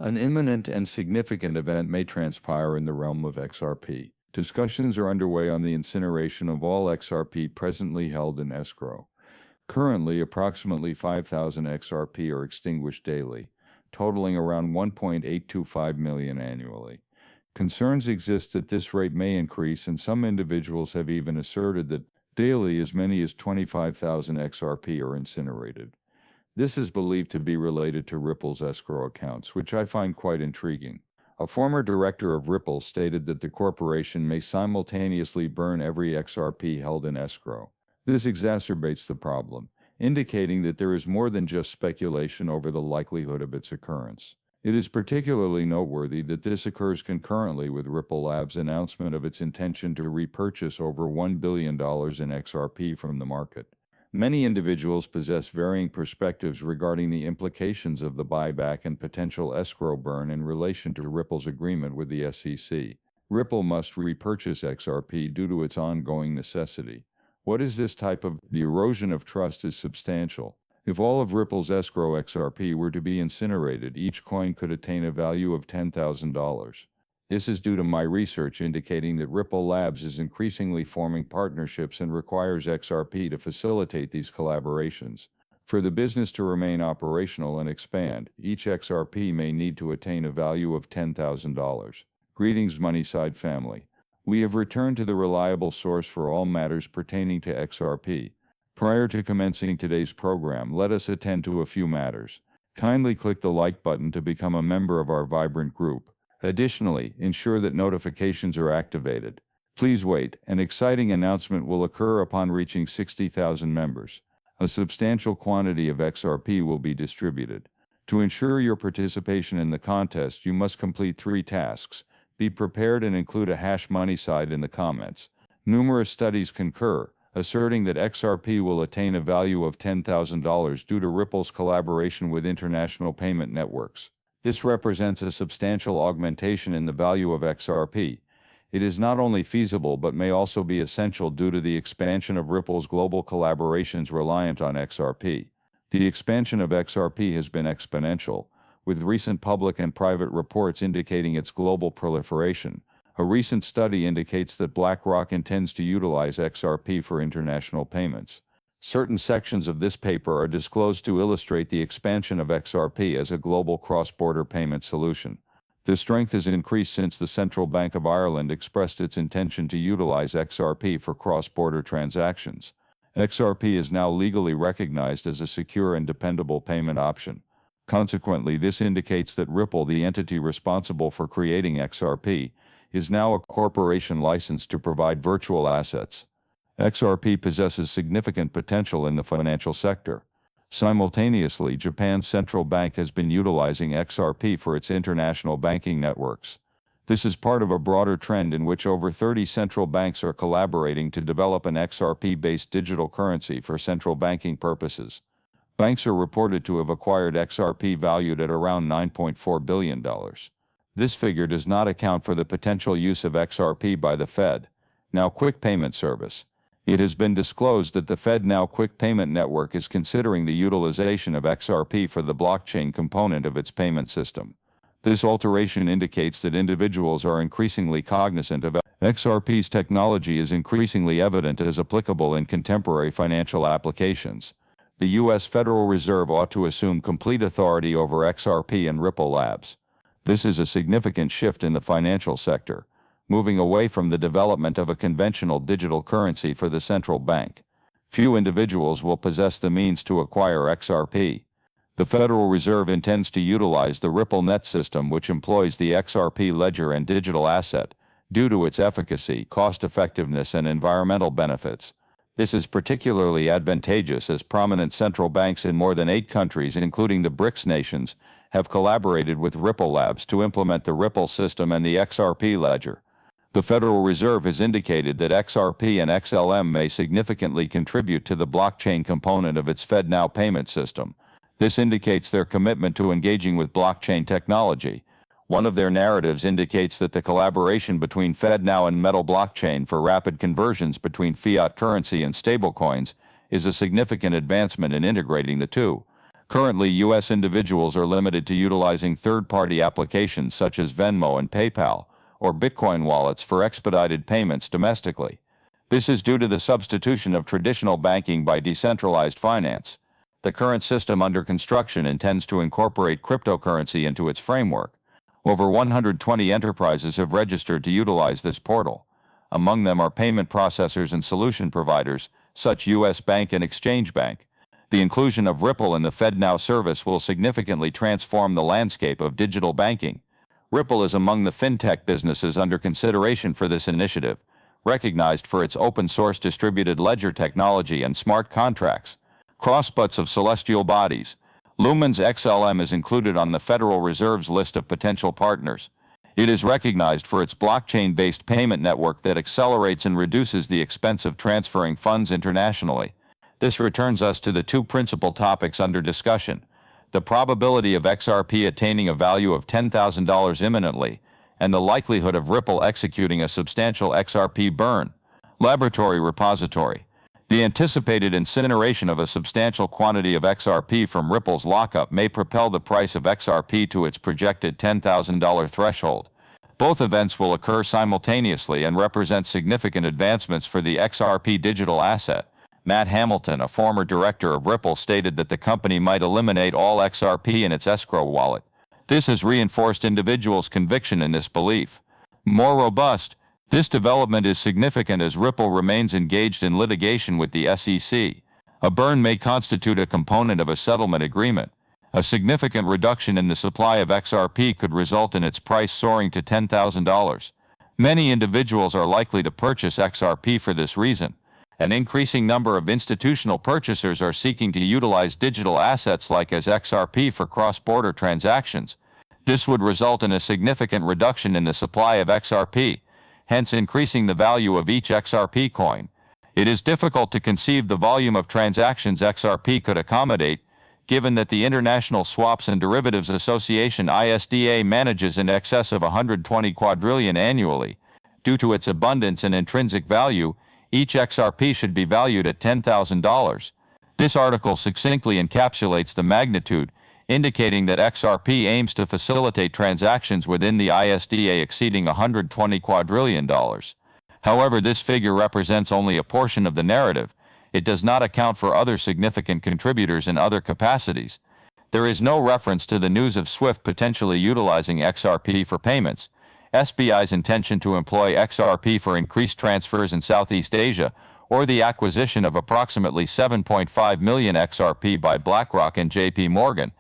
An imminent and significant event may transpire in the realm of XRP. Discussions are underway on the incineration of all XRP presently held in escrow. Currently, approximately 5,000 XRP are extinguished daily, totaling around 1.825 million annually. Concerns exist that this rate may increase, and some individuals have even asserted that daily as many as 25,000 XRP are incinerated. This is believed to be related to Ripple's escrow accounts, which I find quite intriguing. A former director of Ripple stated that the corporation may simultaneously burn every XRP held in escrow. This exacerbates the problem, indicating that there is more than just speculation over the likelihood of its occurrence. It is particularly noteworthy that this occurs concurrently with Ripple Labs' announcement of its intention to repurchase over $1 billion in XRP from the market. Many individuals possess varying perspectives regarding the implications of the buyback and potential escrow burn in relation to Ripple's agreement with the SEC. Ripple must repurchase XRP due to its ongoing necessity. What is this type of the erosion of trust is substantial. If all of Ripple's escrow XRP were to be incinerated, each coin could attain a value of $10,000. This is due to my research indicating that Ripple Labs is increasingly forming partnerships and requires XRP to facilitate these collaborations. For the business to remain operational and expand, each XRP may need to attain a value of $10,000. Greetings, Moneyside family. We have returned to the reliable source for all matters pertaining to XRP. Prior to commencing today's program, let us attend to a few matters. Kindly click the like button to become a member of our vibrant group. Additionally, ensure that notifications are activated. Please wait, an exciting announcement will occur upon reaching 60,000 members. A substantial quantity of XRP will be distributed. To ensure your participation in the contest, you must complete 3 tasks. Be prepared and include a #Moneyside in the comments. Numerous studies concur, asserting that XRP will attain a value of $10,000 due to Ripple's collaboration with international payment networks. This represents a substantial augmentation in the value of XRP. It is not only feasible but may also be essential due to the expansion of Ripple's global collaborations reliant on XRP. The expansion of XRP has been exponential, with recent public and private reports indicating its global proliferation. A recent study indicates that BlackRock intends to utilize XRP for international payments. Certain sections of this paper are disclosed to illustrate the expansion of XRP as a global cross-border payment solution. The strength has increased since the Central Bank of Ireland expressed its intention to utilize XRP for cross-border transactions. XRP is now legally recognized as a secure and dependable payment option. Consequently, this indicates that Ripple, the entity responsible for creating XRP, is now a corporation licensed to provide virtual assets. XRP possesses significant potential in the financial sector. Simultaneously, Japan's central bank has been utilizing XRP for its international banking networks. This is part of a broader trend in which over 30 central banks are collaborating to develop an XRP-based digital currency for central banking purposes. Banks are reported to have acquired XRP valued at around $9.4 billion. This figure does not account for the potential use of XRP by the Fed Now Quick Payment Service. It has been disclosed that the Fed Now Quick Payment Network is considering the utilization of XRP for the blockchain component of its payment system. This alteration indicates that individuals are increasingly cognizant of XRP's technology is increasingly evident as applicable in contemporary financial applications. The U.S. Federal Reserve ought to assume complete authority over XRP and Ripple Labs. This is a significant shift in the financial sector, moving away from the development of a conventional digital currency for the central bank. Few individuals will possess the means to acquire XRP. The Federal Reserve intends to utilize the Ripple Net system, which employs the XRP ledger and digital asset, due to its efficacy, cost-effectiveness, and environmental benefits. This is particularly advantageous as prominent central banks in more than 8 countries, including the BRICS nations, have collaborated with Ripple Labs to implement the Ripple system and the XRP ledger. The Federal Reserve has indicated that XRP and XLM may significantly contribute to the blockchain component of its FedNow payment system. This indicates their commitment to engaging with blockchain technology. One of their narratives indicates that the collaboration between FedNow and Metal Blockchain for rapid conversions between fiat currency and stablecoins is a significant advancement in integrating the two. Currently, U.S. individuals are limited to utilizing third-party applications such as Venmo and PayPal, or Bitcoin wallets for expedited payments domestically. This is due to the substitution of traditional banking by decentralized finance. The current system under construction intends to incorporate cryptocurrency into its framework. Over 120 enterprises have registered to utilize this portal. Among them are payment processors and solution providers, such U.S. Bank and Exchange Bank. The inclusion of Ripple in the FedNow service will significantly transform the landscape of digital banking. Ripple is among the fintech businesses under consideration for this initiative, recognized for its open-source distributed ledger technology and smart contracts. Crossbuts of celestial bodies. Lumen's XLM is included on the Federal Reserve's list of potential partners. It is recognized for its blockchain-based payment network that accelerates and reduces the expense of transferring funds internationally. This returns us to the two principal topics under discussion: the probability of XRP attaining a value of $10,000 imminently, and the likelihood of Ripple executing a substantial XRP burn. Laboratory repository. The anticipated incineration of a substantial quantity of XRP from Ripple's lockup may propel the price of XRP to its projected $10,000 threshold. Both events will occur simultaneously and represent significant advancements for the XRP digital asset. Matt Hamilton, a former director of Ripple, stated that the company might eliminate all XRP in its escrow wallet. This has reinforced individuals' conviction in this belief. More robust, this development is significant as Ripple remains engaged in litigation with the SEC. A burn may constitute a component of a settlement agreement. A significant reduction in the supply of XRP could result in its price soaring to $10,000. Many individuals are likely to purchase XRP for this reason. An increasing number of institutional purchasers are seeking to utilize digital assets like as XRP for cross-border transactions. This would result in a significant reduction in the supply of XRP, hence increasing the value of each XRP coin. It is difficult to conceive the volume of transactions XRP could accommodate, given that the International Swaps and Derivatives Association (ISDA) manages in excess of 120 quadrillion annually. Due to its abundance and intrinsic value, each XRP should be valued at $10,000. This article succinctly encapsulates the magnitude, indicating that XRP aims to facilitate transactions within the ISDA exceeding $120 quadrillion. However, this figure represents only a portion of the narrative. It does not account for other significant contributors in other capacities. There is no reference to the news of SWIFT potentially utilizing XRP for payments, SBI's intention to employ XRP for increased transfers in Southeast Asia, or the acquisition of approximately 7.5 million XRP by BlackRock and JP Morgan.